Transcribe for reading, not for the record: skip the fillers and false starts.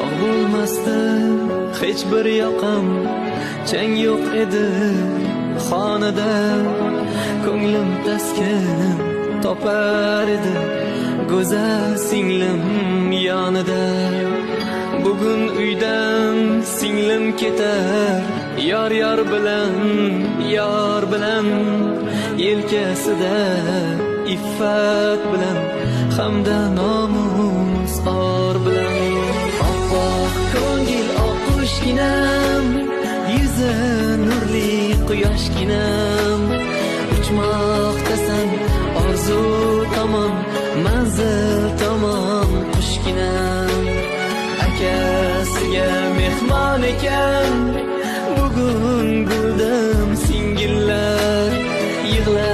tog' bo'lmasdi hech bir yoqim, chang yo'q edi xonada, ko'nglim taskin topar edi go'zal singlim yonida. Bugun uydan singlim ketar, yor bilan yelkasida iffat bilan hamda nomus or bilan. Oppoq ko'ngil oqqushginam, yuzi nurli quyoshginam, uchmoqdasan orzu tomon, manzil tomon qushginam. Akasiga mehmon ekan bugun, bildim singillar yig'lar